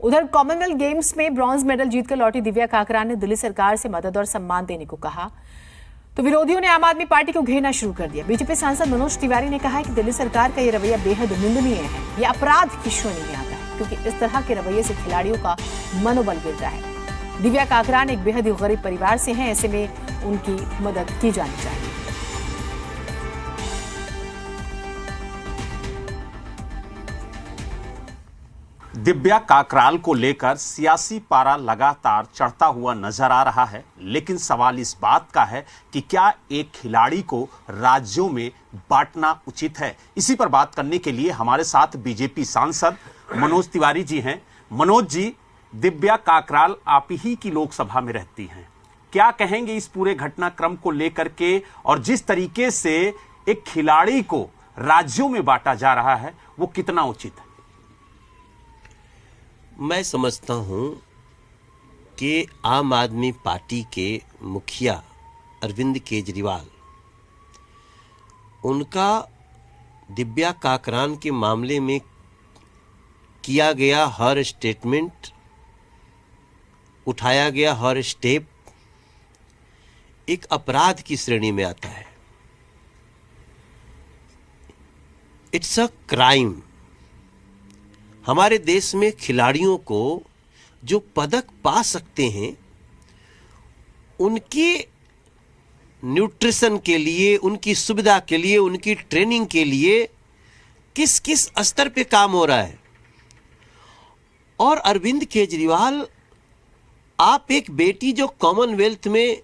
उधर Commonwealth games में bronze medal जीतकर लौटी दिव्या काकरान ने दिल्ली सरकार से मदद और सम्मान देने को कहा। तो विरोधियों ने आम आदमी पार्टी को घेरना शुरू कर दिया। बीजेपी सांसद मनोज तिवारी ने कहा है कि दिल्ली सरकार का ये रवैया बेहद निंदनीय है, ये अपराध की श्रेणी में आता है, क्योंकि इस तरह के रवैये से खिलाड़ियों का मनोबल गिरता है। दिव्या काकरान एक बेहद ही गरीब परिवार से हैं, ऐसे में उनकी मदद की जानी चाहिए। दिव्या काकराल को लेकर सियासी पारा लगातार चढ़ता हुआ नजर आ रहा है, लेकिन सवाल इस बात का है कि क्या एक खिलाड़ी को राज्यों में बांटना उचित है। इसी पर बात करने के लिए हमारे साथ बीजेपी सांसद मनोज तिवारी जी हैं। मनोज जी, दिव्या काकराल आप ही की लोकसभा में रहती हैं, क्या कहेंगे इस पूरे घटनाक्रम को लेकर के, और जिस तरीके से एक खिलाड़ी को राज्यों में बांटा जा रहा है वो कितना उचित है? मैं समझता हूं कि आम आदमी पार्टी के मुखिया अरविंद केजरीवाल, उनका दिव्या काकरान के मामले में किया गया हर स्टेटमेंट, उठाया गया हर स्टेप एक अपराध की श्रेणी में आता है। It's a crime. हमारे देश में खिलाड़ियों को जो पदक पा सकते हैं, उनके न्यूट्रिशन के लिए, उनकी सुविधा के लिए, उनकी ट्रेनिंग के लिए किस किस स्तर पे काम हो रहा है। और अरविंद केजरीवाल, आप एक बेटी जो कॉमनवेल्थ में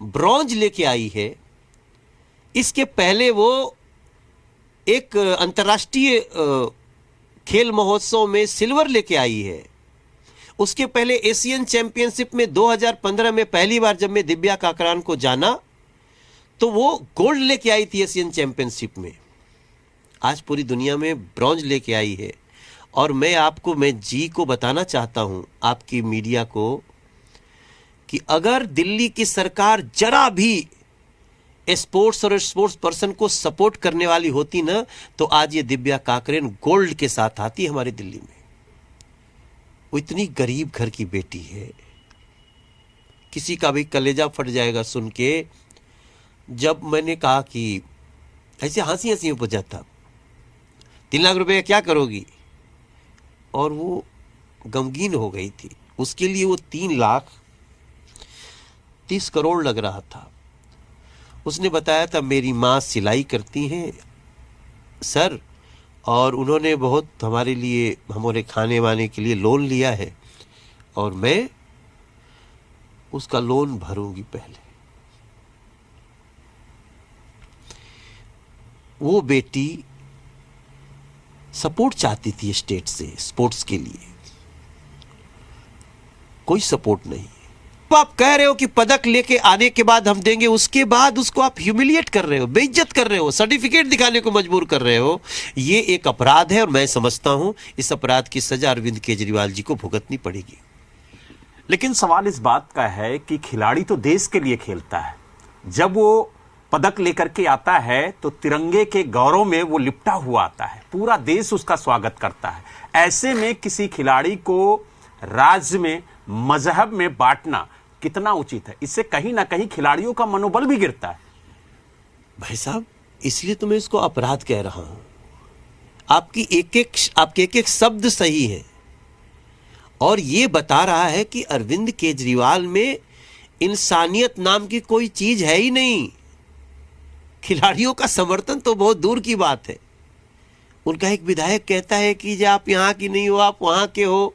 ब्रॉन्ज लेके आई है, इसके पहले वो एक अंतर्राष्ट्रीय खेल महोत्सव में सिल्वर लेके आई है। उसके पहले एशियन चैंपियनशिप में 2015 में पहली बार जब मैं दिव्या काकरान को जाना तो वो गोल्ड लेके आई थी एशियन चैंपियनशिप में। आज पूरी दुनिया में ब्रॉन्ज लेके आई है। और मैं जी को बताना चाहता हूं, आपकी मीडिया को, कि अगर दिल्ली की सरकार जरा भी स्पोर्ट्स और स्पोर्ट्स पर्सन को सपोर्ट करने वाली होती ना, तो आज ये दिव्या काकरान गोल्ड के साथ आती हमारी दिल्ली में। वो इतनी गरीब घर की बेटी है, किसी का भी कलेजा फट जाएगा सुन के। जब मैंने कहा कि ऐसे हंसी हंसी में पूछा था, 3 लाख रुपए क्या करोगी, और वो गमगीन हो गई थी। उसके लिए वो 3 लाख 30 करोड़ लग रहा था। उसने बताया था मेरी माँ सिलाई करती हैं सर, और उन्होंने बहुत हमारे लिए, हमारे खाने वाने के लिए लोन लिया है, और मैं उसका लोन भरूंगी पहले। वो बेटी सपोर्ट चाहती थी स्टेट से स्पोर्ट्स के लिए, कोई सपोर्ट नहीं। आप कह रहे हो कि पदक लेके आने के बाद हम देंगे, उसके बाद उसको आप ह्यूमिलिएट कर रहे हो, बेइज्जत कर रहे हो, सर्टिफिकेट दिखाने को मजबूर कर रहे हो। ये एक अपराध है और मैं समझता हूं इस अपराध की सजा अरविंद केजरीवाल जी को भुगतनी पड़ेगी। लेकिन सवाल इस बात का है कि खिलाड़ी तो देश के लिए खेलता है, जब वो पदक लेकर के आता है तो तिरंगे के गौरव में वो लिपटा हुआ आता है, पूरा देश उसका स्वागत करता है। ऐसे में किसी खिलाड़ी को राज्य में, मजहब में बांटना कितना उचित है? इससे कहीं ना कहीं खिलाड़ियों का मनोबल भी गिरता है। भाई साहब, इसलिए तो मैं इसको अपराध कह रहा हूं। आपके एक एक शब्द सही है, और ये बता रहा है कि अरविंद केजरीवाल में इंसानियत नाम की कोई चीज है ही नहीं। खिलाड़ियों का समर्थन तो बहुत दूर की बात है। उनका एक विधायक कहता है कि जो आप यहां की नहीं हो, आप वहां के हो।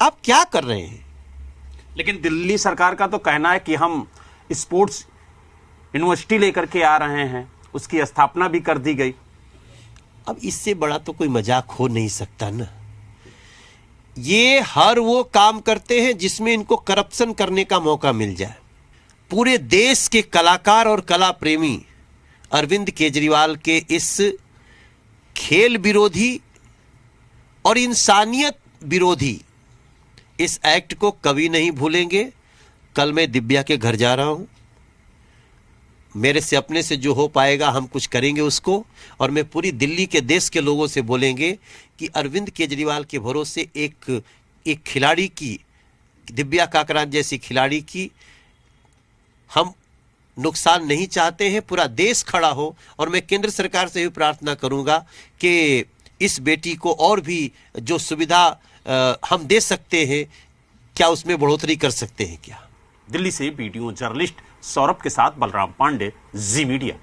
आप क्या कर रहे हैं? लेकिन दिल्ली सरकार का तो कहना है कि हम स्पोर्ट्स यूनिवर्सिटी लेकर के आ रहे हैं, उसकी स्थापना भी कर दी गई। अब इससे बड़ा तो कोई मजाक हो नहीं सकता ना। ये हर वो काम करते हैं जिसमें इनको करप्शन करने का मौका मिल जाए। पूरे देश के कलाकार और कला प्रेमी अरविंद केजरीवाल के इस खेल विरोधी और इंसानियत विरोधी इस एक्ट को कभी नहीं भूलेंगे। कल मैं दिव्या के घर जा रहा हूं, मेरे से अपने से जो हो पाएगा हम कुछ करेंगे उसको, और मैं पूरी दिल्ली के देश के लोगों से बोलेंगे कि अरविंद केजरीवाल के भरोसे एक एक खिलाड़ी की, दिव्या काकरान जैसी खिलाड़ी की हम नुकसान नहीं चाहते हैं। पूरा देश खड़ा हो, और मैं केंद्र सरकार से भी प्रार्थना करूंगा कि इस बेटी को और भी जो सुविधा हम दे सकते हैं, क्या उसमें बढ़ोतरी कर सकते हैं क्या। दिल्ली से वीडियो जर्नलिस्ट सौरभ के साथ बलराम पांडे, जी मीडिया।